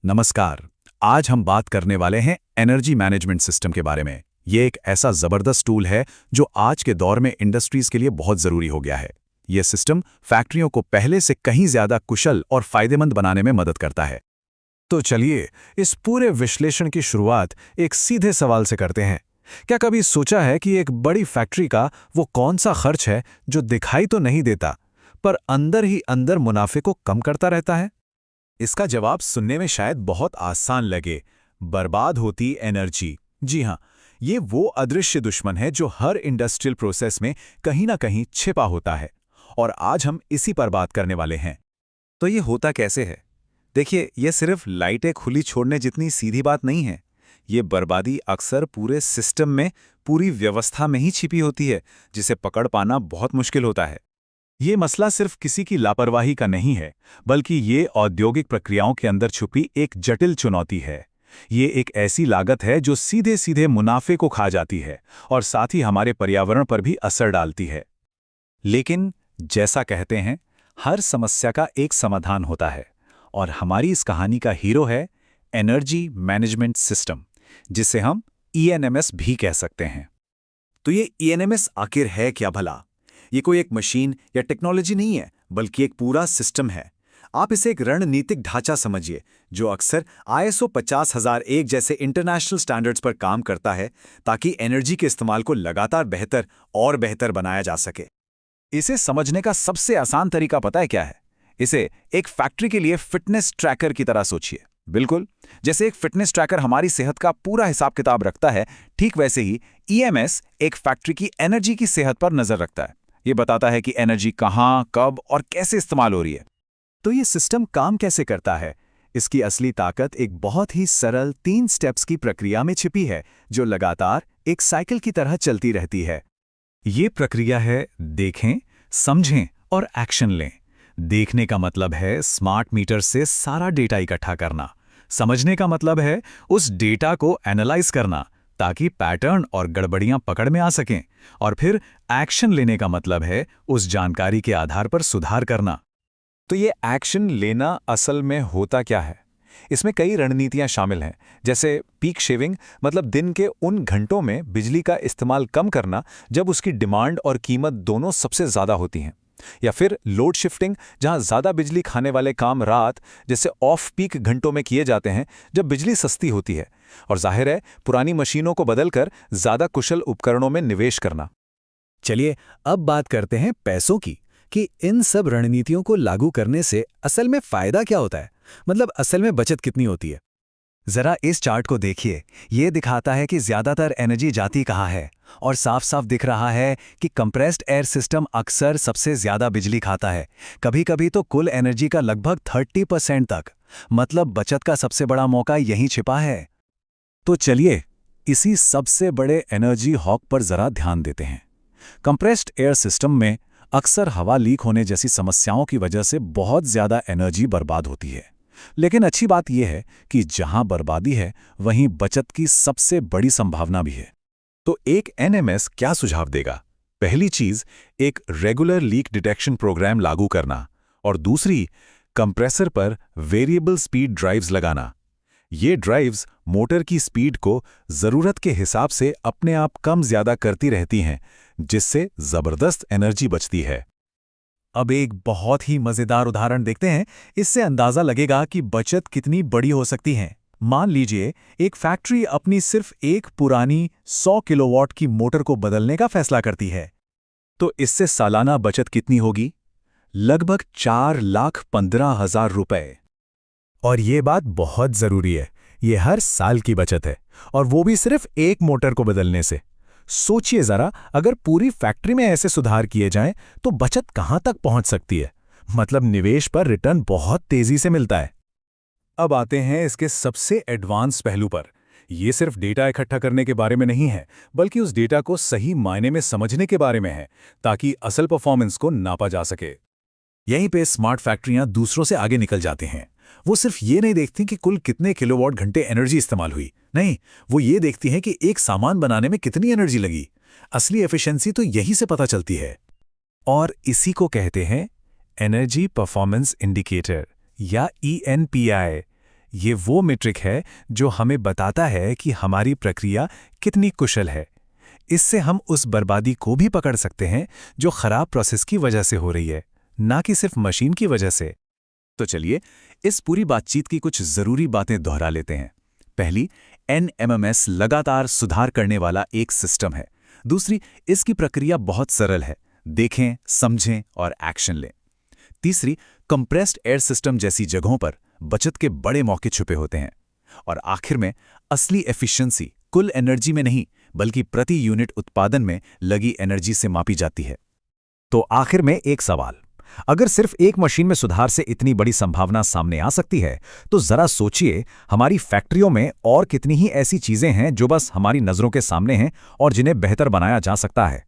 नमस्कार। आज हम बात करने वाले हैं एनर्जी मैनेजमेंट सिस्टम के बारे में। ये एक ऐसा ज़बरदस्त टूल है जो आज के दौर में इंडस्ट्रीज़ के लिए बहुत ज़रूरी हो गया है। ये सिस्टम फैक्ट्रियों को पहले से कहीं ज़्यादा कुशल और फ़ायदेमंद बनाने में मदद करता है। तो चलिए इस पूरे विश्लेषण की शुरुआत एक सीधे सवाल से करते हैं। क्या कभी सोचा है कि एक बड़ी फैक्ट्री का वो कौन सा खर्च है जो दिखाई तो नहीं देता पर अंदर ही अंदर मुनाफे को कम करता रहता है? इसका जवाब सुनने में शायद बहुत आसान लगे, बर्बाद होती एनर्जी। जी हाँ, ये वो अदृश्य दुश्मन है जो हर इंडस्ट्रियल प्रोसेस में कहीं ना कहीं छिपा होता है, और आज हम इसी पर बात करने वाले हैं। तो ये होता कैसे है? देखिए, ये सिर्फ लाइटें खुली छोड़ने जितनी सीधी बात नहीं है। ये बर्बादी अक्सर पूरे सिस्टम में, पूरी व्यवस्था में ही छिपी होती है, जिसे पकड़ पाना बहुत मुश्किल होता है। ये मसला सिर्फ किसी की लापरवाही का नहीं है, बल्कि ये औद्योगिक प्रक्रियाओं के अंदर छुपी एक जटिल चुनौती है। ये एक ऐसी लागत है जो सीधे सीधे मुनाफे को खा जाती है और साथ ही हमारे पर्यावरण पर भी असर डालती है। लेकिन जैसा कहते हैं, हर समस्या का एक समाधान होता है, और हमारी इस कहानी का हीरो है एनर्जी मैनेजमेंट सिस्टम, जिसे हम ENMS भी कह सकते हैं। तो ये ENMS आखिर है क्या भला? ये कोई एक मशीन या टेक्नोलॉजी नहीं है, बल्कि एक पूरा सिस्टम है। आप इसे एक रणनीतिक ढांचा समझिए, जो अक्सर ISO 50001 जैसे इंटरनेशनल स्टैंडर्ड्स पर काम करता है, ताकि एनर्जी के इस्तेमाल को लगातार बेहतर और बेहतर बनाया जा सके। इसे समझने का सबसे आसान तरीका पता है क्या है? इसे एक फैक्ट्री के लिए फिटनेस ट्रैकर की तरह सोचिए। बिल्कुल, जैसे एक फिटनेस ट्रैकर हमारी सेहत का पूरा हिसाब किताब रखता है, ठीक वैसे ही EMS एक फैक्ट्री की एनर्जी की सेहत पर नजर रखता है। ये बताता है कि एनर्जी कहां, कब और कैसे इस्तेमाल हो रही है। तो ये सिस्टम काम कैसे करता है? इसकी असली ताकत एक बहुत ही सरल 3 स्टेप्स की प्रक्रिया में छिपी है, जो लगातार एक साइकिल की तरह चलती रहती है। ये प्रक्रिया है देखें, समझें और एक्शन लें। देखने का मतलब है स्मार्ट मीटर से सारा डेटा इकट्ठा करना। समझने का मतलब है उस डेटा को एनालाइज करना, ताकि पैटर्न और गड़बड़ियां पकड़ में आ सकें। और फिर एक्शन लेने का मतलब है उस जानकारी के आधार पर सुधार करना। तो ये एक्शन लेना असल में होता क्या है? इसमें कई रणनीतियां शामिल हैं, जैसे पीक शेविंग, मतलब दिन के उन घंटों में बिजली का इस्तेमाल कम करना जब उसकी डिमांड और कीमत दोनों सबसे ज़्यादा होती हैं। या फिर लोड शिफ्टिंग, जहां ज़्यादा बिजली खाने वाले काम रात, जैसे ऑफ पीक घंटों में किए जाते हैं जब बिजली सस्ती होती है। और जाहिर है, पुरानी मशीनों को बदलकर ज़्यादा कुशल उपकरणों में निवेश करना। चलिए अब बात करते हैं पैसों की, कि इन सब रणनीतियों को लागू करने से असल में फायदा क्या होता है। मतलब असल में बचत कितनी होती है। जरा इस चार्ट को देखिए। ये दिखाता है कि ज्यादातर एनर्जी जाती कहाँ है, और साफ साफ दिख रहा है कि कंप्रेस्ड एयर सिस्टम अक्सर सबसे ज्यादा बिजली खाता है, कभी कभी तो कुल एनर्जी का लगभग 30% तक। मतलब बचत का सबसे बड़ा मौका यहीं छिपा है। तो चलिए इसी सबसे बड़े एनर्जी हॉक पर जरा ध्यान देते हैं। कंप्रेस्ड एयर सिस्टम में अक्सर हवा लीक होने जैसी समस्याओं की वजह से बहुत ज्यादा एनर्जी बर्बाद होती है। लेकिन अच्छी बात यह है कि जहां बर्बादी है, वहीं बचत की सबसे बड़ी संभावना भी है। तो एक NMS क्या सुझाव देगा? पहली चीज, एक रेगुलर लीक डिटेक्शन प्रोग्राम लागू करना, और दूसरी, कंप्रेसर पर वेरिएबल स्पीड ड्राइव्स लगाना। ये ड्राइव्स मोटर की स्पीड को जरूरत के हिसाब से अपने आप कम ज्यादा करती रहती हैं, जिससे जबरदस्त एनर्जी बचती है। अब एक बहुत ही मजेदार उदाहरण देखते हैं। इससे अंदाजा लगेगा कि बचत कितनी बड़ी हो सकती है। मान लीजिए एक फैक्ट्री अपनी सिर्फ एक पुरानी 100 किलोवाट की मोटर को बदलने का फैसला करती है। तो इससे सालाना बचत कितनी होगी? लगभग 4,15,000 रुपए। और ये बात बहुत जरूरी है, ये हर साल की बचत है, और वो भी सिर्फ एक मोटर को बदलने से। सोचिए जरा, अगर पूरी फैक्ट्री में ऐसे सुधार किए जाएं तो बचत कहां तक पहुंच सकती है। मतलब निवेश पर रिटर्न बहुत तेजी से मिलता है। अब आते हैं इसके सबसे एडवांस पहलू पर। ये सिर्फ डेटा इकट्ठा करने के बारे में नहीं है, बल्कि उस डेटा को सही मायने में समझने के बारे में है, ताकि असल परफॉर्मेंस को नापा जा सके। यहीं पे स्मार्ट फैक्ट्रियां दूसरों से आगे निकल जाती हैं। वो सिर्फ ये नहीं देखती कि कुल कितने किलोवाट घंटे एनर्जी इस्तेमाल हुई, नहीं, वो ये देखती हैं कि एक सामान बनाने में कितनी एनर्जी लगी। असली एफिशिएंसी तो यहीं से पता चलती है। और इसी को कहते हैं एनर्जी परफॉर्मेंस इंडिकेटर, या ENPI। ये वो मीट्रिक है जो हमें बताता है कि हमारी प्रक्रिया कितनी कुशल है। इससे हम उस बर्बादी को भी पकड़ सकते हैं जो खराब प्रोसेस की वजह से हो रही है, ना कि सिर्फ मशीन की वजह से। तो चलिए इस पूरी बातचीत की कुछ जरूरी बातें दोहरा लेते हैं। पहली, NMMS लगातार सुधार करने वाला एक सिस्टम है। दूसरी, इसकी प्रक्रिया बहुत सरल है, देखें, समझें और एक्शन लें। तीसरी, कंप्रेस्ड एयर सिस्टम जैसी जगहों पर बचत के बड़े मौके छुपे होते हैं। और आखिर में असली एफिशिएंसी कुल एनर्जी में नहीं बल्कि प्रति यूनिट उत्पादन में लगी एनर्जी से मापी जाती है। तो आखिर में एक सवाल, अगर सिर्फ एक मशीन में सुधार से इतनी बड़ी संभावना सामने आ सकती है, तो जरा सोचिए हमारी फैक्ट्रियों में और कितनी ही ऐसी चीजें हैं जो बस हमारी नजरों के सामने हैं और जिन्हें बेहतर बनाया जा सकता है।